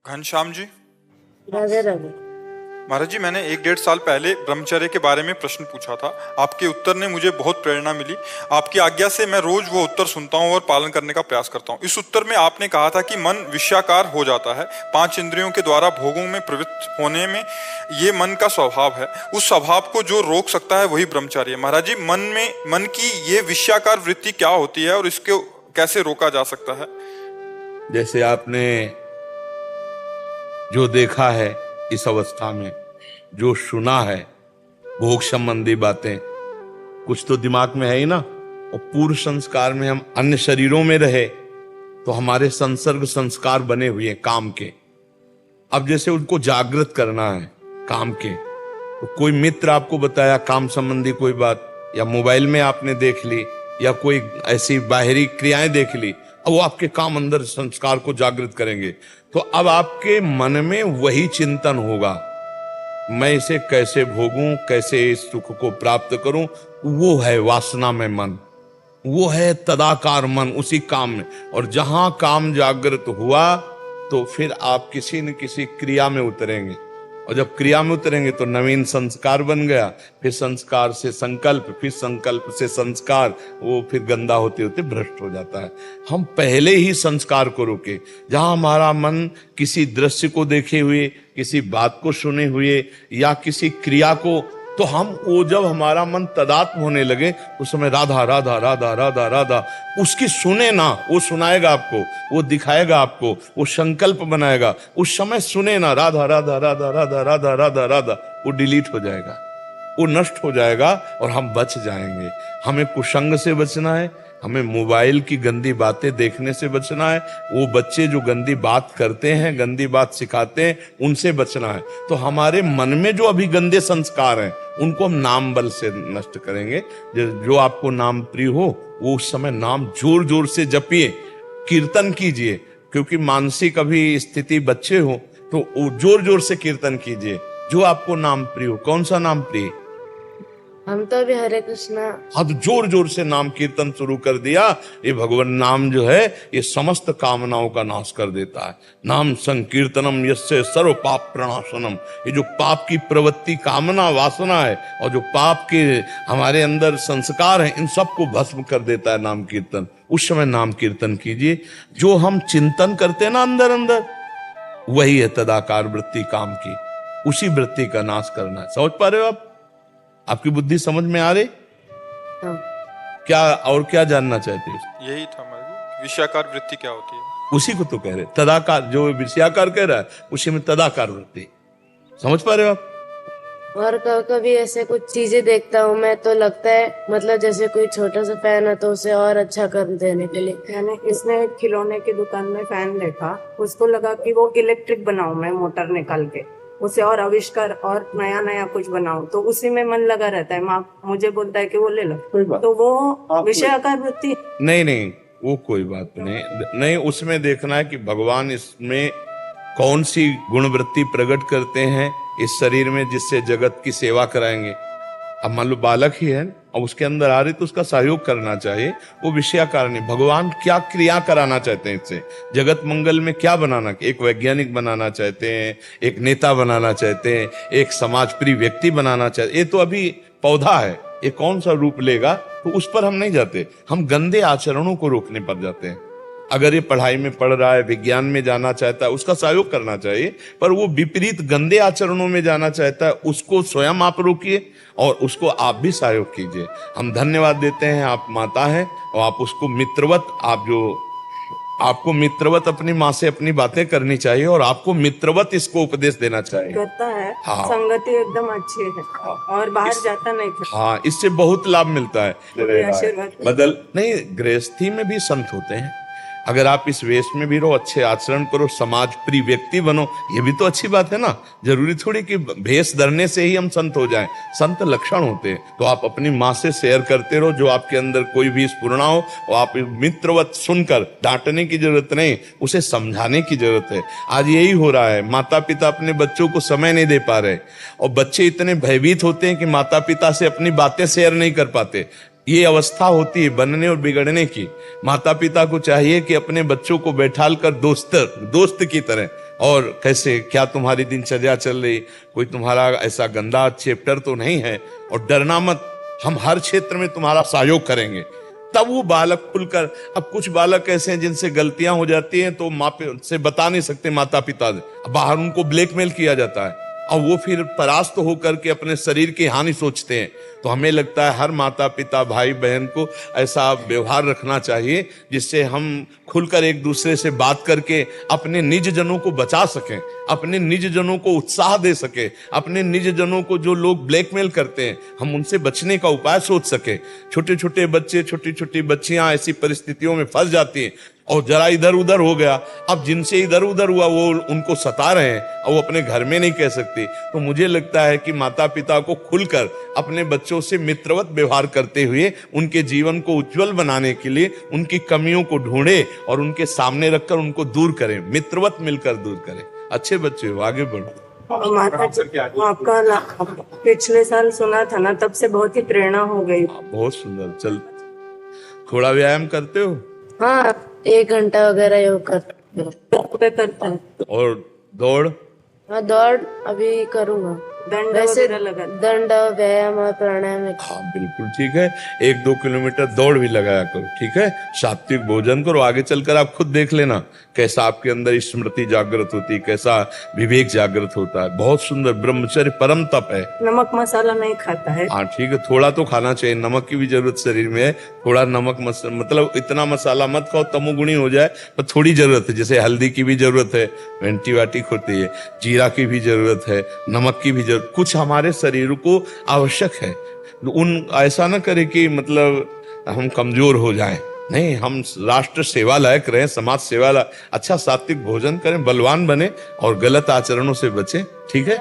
घनश्याम जी, राधे राधे। महाराज जी, मैंने 1-1.5 साल पहले ब्रह्मचर्य के बारे में प्रश्न पूछा था। आपके उत्तर ने मुझे बहुत प्रेरणा मिली। आपकी आज्ञा से मैं रोज वो उत्तर सुनता हूँ और पालन करने का प्रयास करता हूँ। इस उत्तर में आपने कहा था कि मन विषयाकार हो जाता है। 5 इंद्रियों के द्वारा भोगों में प्रवृत्त होने में ये मन का स्वभाव है। उस स्वभाव को जो रोक सकता है वही ब्रह्मचर्य है। महाराज जी, मन की ये विषयाकार वृत्ति क्या होती है और इसको कैसे रोका जा सकता है? जैसे आपने जो देखा है इस अवस्था में, जो सुना है भोग संबंधी बातें, कुछ तो दिमाग में है ही ना। और पूर्व संस्कार में हम अन्य शरीरों में रहे तो हमारे संसर्ग संस्कार बने हुए हैं काम के। अब जैसे उनको जागृत करना है काम के, तो कोई मित्र आपको बताया काम संबंधी कोई बात, या मोबाइल में आपने देख ली, या कोई ऐसी बाहरी क्रियाएं देख ली, अब वो आपके काम अंदर संस्कार को जागृत करेंगे। तो अब आपके मन में वही चिंतन होगा, मैं इसे कैसे भोगूं, कैसे इस सुख को प्राप्त करूं। वो है वासना में मन, वो है तदाकार मन उसी काम में। और जहां काम जागृत हुआ तो फिर आप किसी न किसी क्रिया में उतरेंगे, और जब क्रिया में उतरेंगे तो नवीन संस्कार बन गया, फिर संस्कार से संकल्प, फिर संकल्प से संस्कार, वो फिर गंदा होते होते भ्रष्ट हो जाता है। हम पहले ही संस्कार को रोके। जहां हमारा मन किसी दृश्य को देखे हुए, किसी बात को सुने हुए, या किसी क्रिया को, तो हम वो जब हमारा मन तदात्म होने लगे उस समय राधा राधा राधा राधा राधा उसकी सुने ना, वो सुनाएगा आपको, वो दिखाएगा आपको, वो संकल्प बनाएगा। उस समय सुने ना राधा राधा राधा राधा राधा राधा राधा, वो डिलीट हो जाएगा, वो नष्ट हो जाएगा और हम बच जाएंगे। हमें कुसंग से बचना है, हमें मोबाइल की गंदी बातें देखने से बचना है। वो बच्चे जो गंदी बात करते हैं, गंदी बात सिखाते हैं, उनसे बचना है। तो हमारे मन में जो अभी गंदे संस्कार हैं उनको हम नाम बल से नष्ट करेंगे। जो आपको नाम प्रिय हो वो उस समय नाम जोर जोर से जपिए, कीर्तन कीजिए। क्योंकि मानसिक अभी स्थिति बच्चे हो तो जोर जोर से कीर्तन कीजिए जो आपको नाम प्रिय हो। कौन सा नाम प्रिय? हम तो अभी हरे कृष्णा। अब जोर जोर से नाम कीर्तन शुरू कर दिया। ये भगवान नाम जो है ये समस्त कामनाओं का नाश कर देता है। नाम संकीर्तनम यस्य सर्व पाप प्रणाशनम। ये जो पाप की प्रवृत्ति, कामना, वासना है, और जो पाप के हमारे अंदर संस्कार हैं, इन सबको भस्म कर देता है नाम कीर्तन। उस समय नाम कीर्तन कीजिए। जो हम चिंतन करते हैं ना अंदर अंदर, वही है तदाकार वृत्ति काम की। उसी वृत्ति का नाश करना है। समझ पा रहे हो आप? आपकी बुद्धि समझ में आ रही? हाँ। क्या और क्या जानना चाहते हैं? यही था महाराज, विषयाकार वृत्ति क्या होती है? उसी को तो कह रहे, तदाकार। जो विषयाकार कह रहा है उसी में तदाकार वृत्ति। समझ पा रहे हो आप? और कभी ऐसे कुछ चीजें देखता हूँ मैं तो लगता है मतलब जैसे कोई छोटा सा फैन है तो उसे और अच्छा कर देने के लिए। मैंने इसने खिलौने की दुकान में फैन देखा, उसको लगा कि वो इलेक्ट्रिक बनाऊं मैं, मोटर निकाल के उसे और आविष्कार और नया नया कुछ बनाऊं, तो उसी में मन लगा रहता है। माँ मुझे बोलता है कि वो ले लो, तो वो विषयाकार वृत्ति नहीं, वो कोई बात नहीं। उसमें देखना है कि भगवान इसमें कौन सी गुण वृत्ति प्रकट करते हैं इस शरीर में, जिससे जगत की सेवा कराएंगे। अब मान लो बालक ही है और उसके अंदर आ रही तो उसका सहयोग करना चाहिए। वो विषयाकार नहीं। भगवान क्या क्रिया कराना चाहते हैं इससे, जगत मंगल में क्या बनाना? एक वैज्ञानिक बनाना चाहते हैं, एक नेता बनाना चाहते हैं, एक समाज प्रिय व्यक्ति बनाना चाहते हैं। ये तो अभी पौधा है, ये कौन सा रूप लेगा तो उस पर हम नहीं जाते। हम गंदे आचरणों को रोकने पर जाते हैं। अगर ये पढ़ाई में पढ़ रहा है, विज्ञान में जाना चाहता है, उसका सहयोग करना चाहिए। पर वो विपरीत गंदे आचरणों में जाना चाहता है, उसको स्वयं आप रोकिए और उसको आप भी सहयोग कीजिए। हम धन्यवाद देते हैं, आप माता हैं और आप उसको मित्रवत, आपको मित्रवत अपनी माँ से अपनी बातें करनी चाहिए और आपको मित्रवत इसको उपदेश देना चाहिए। करता है। हाँ। संगति एकदम अच्छी है। हाँ। और बाहर जाता नहीं फिर। हाँ, इससे बहुत लाभ मिलता है। आशीर्वाद बदल नहीं, गृहस्थी में भी संत होते हैं। अगर आप इस वेश में भी रहो, अच्छे आचरण करो, समाज प्रिय व्यक्ति बनो, ये भी तो अच्छी बात है ना। जरूरी थोड़ी कि भेष धरने से ही हम संत हो जाएं। संत लक्षण होते हैं। तो आप अपनी माँ से शेयर करते रहो, जो आपके अंदर कोई भी स्फुरणा हो, और आप मित्रवत सुनकर, डांटने की जरूरत नहीं, उसे समझाने की जरूरत है। आज यही हो रहा है, माता पिता अपने बच्चों को समय नहीं दे पा रहे, और बच्चे इतने भयभीत होते हैं कि माता पिता से अपनी बातें शेयर नहीं कर पाते। ये अवस्था होती है बनने और बिगड़ने की। माता पिता को चाहिए कि अपने बच्चों को बैठाल कर दोस्त की तरह और कैसे क्या तुम्हारी दिनचर्या चल रही, कोई तुम्हारा ऐसा गंदा चैप्टर तो नहीं है, और डरना मत, हम हर क्षेत्र में तुम्हारा सहयोग करेंगे। तब वो बालक खुलकर, अब कुछ बालक ऐसे हैं जिनसे गलतियां हो जाती हैं तो माँ से बता नहीं सकते माता पिता से, बाहर उनको ब्लैकमेल किया जाता है और वो फिर परास्त होकर के अपने शरीर की हानि सोचते हैं। तो हमें लगता है हर माता पिता भाई बहन को ऐसा व्यवहार रखना चाहिए जिससे हम खुलकर एक दूसरे से बात करके अपने निज जनों को बचा सकें, अपने निज जनों को उत्साह दे सके, अपने निज जनों को जो लोग ब्लैकमेल करते हैं हम उनसे बचने का उपाय सोच सके। छोटे छोटे बच्चे, छोटी छोटी बच्चियां ऐसी परिस्थितियों में फंस जाती हैं और जरा इधर उधर हो गया, अब जिनसे इधर उधर हुआ वो उनको सता रहे हैं और वो अपने घर में नहीं कह सकती। तो मुझे लगता है कि माता पिता को खुलकर अपने बच्चों से मित्रवत व्यवहार करते हुए उनके जीवन को उज्जवल बनाने के लिए उनकी कमियों को ढूंढे और उनके सामने रखकर उनको दूर करें, मित्रवत मिलकर दूर करें। अच्छे बच्चे हो, आगे बढ़ो। माता आपका पिछले साल सुना था ना, तब से बहुत ही प्रेरणा हो गई। बहुत सुंदर। चल, थोड़ा व्यायाम करते हो? हाँ, 1 घंटा वगैरह योग करते हैं। और दौड़? हाँ, दौड़ अभी करूंगा। दंड वैसे वगैरह लगा? दंड, व्यायाम और प्राणायाम। हाँ बिल्कुल ठीक है, 1-2 किलोमीटर दौड़ भी लगाया करो, ठीक है। सात्विक भोजन करो, आगे चलकर आप खुद देख लेना कैसा आपके अंदर स्मृति जागृत होती है, कैसा विवेक जागृत होता है। बहुत सुंदर। ब्रह्मचर्य परम तप है। नमक मसाला नहीं खाता है? हाँ ठीक है, थोड़ा तो खाना चाहिए, नमक की भी जरूरत शरीर में है। थोड़ा नमक मतलब इतना मसाला मत खाओ तमोगुणी हो जाए, पर थोड़ी जरूरत है। जैसे हल्दी की भी जरूरत है, एंटीबायोटिक होती है, जीरा की भी जरूरत है, नमक की भी जरूरत, कुछ हमारे शरीर को आवश्यक है। उन ऐसा ना करे कि मतलब हम कमजोर हो जाएं, नहीं, हम राष्ट्र सेवा लायक रहें, समाज सेवा लायक, अच्छा सात्विक भोजन करें, बलवान बने और गलत आचरणों से बचें, ठीक है।